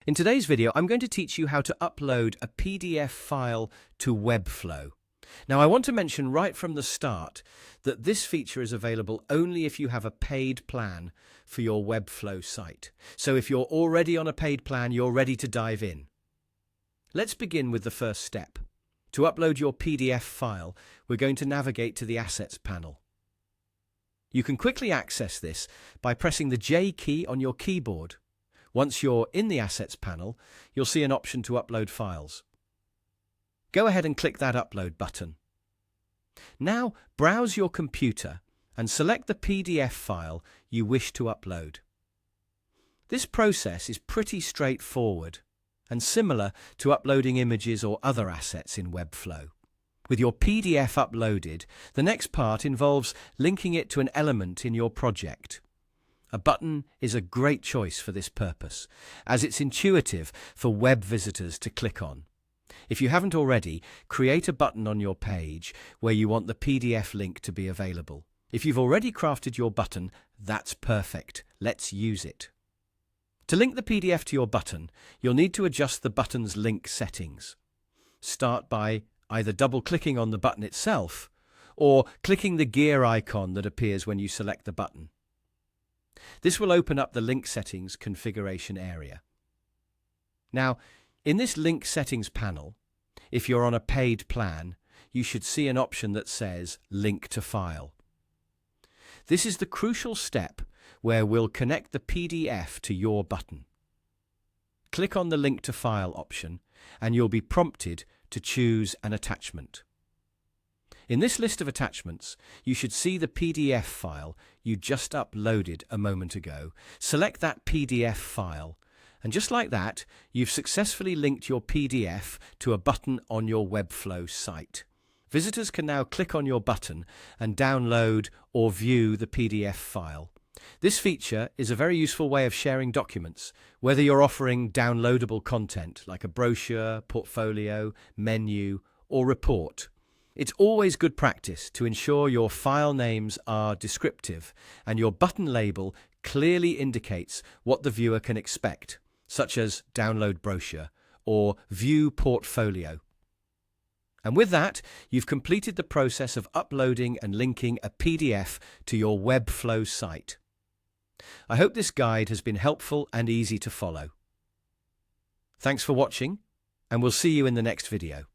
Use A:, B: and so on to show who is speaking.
A: In today's video, I'm going to teach you how to upload a PDF file to Webflow. Now, I want to mention right from the start that this feature is available only if you have a paid plan for your Webflow site. So if you're already on a paid plan, you're ready to dive in. Let's begin with the first step. To upload your PDF file, we're going to navigate to the Assets panel. You can quickly access this by pressing the J key on your keyboard. Once you're in the Assets panel, you'll see an option to upload files. Go ahead and click that Upload button. Now, browse your computer and select the PDF file you wish to upload. This process is pretty straightforward and similar to uploading images or other assets in Webflow. With your PDF uploaded, the next part involves linking it to an element in your project. A button is a great choice for this purpose, as it's intuitive for web visitors to click on. If you haven't already, create a button on your page where you want the PDF link to be available. If you've already crafted your button, that's perfect. Let's use it. To link the PDF to your button, you'll need to adjust the button's link settings. Start by either double-clicking on the button itself or clicking the gear icon that appears when you select the button. This will open up the link settings configuration area. Now, in this link settings panel, if you're on a paid plan, you should see an option that says Link to File. This is the crucial step where we'll connect the PDF to your button. Click on the Link to File option and you'll be prompted to choose an attachment. In this list of attachments, you should see the PDF file you just uploaded a moment ago. Select that PDF file, and just like that, you've successfully linked your PDF to a button on your Webflow site. Visitors can now click on your button and download or view the PDF file. This feature is a very useful way of sharing documents, whether you're offering downloadable content like a brochure, portfolio, menu, or report. It's always good practice to ensure your file names are descriptive and your button label clearly indicates what the viewer can expect, such as download brochure or view portfolio. And with that, you've completed the process of uploading and linking a PDF to your Webflow site. I hope this guide has been helpful and easy to follow. Thanks for watching, and we'll see you in the next video.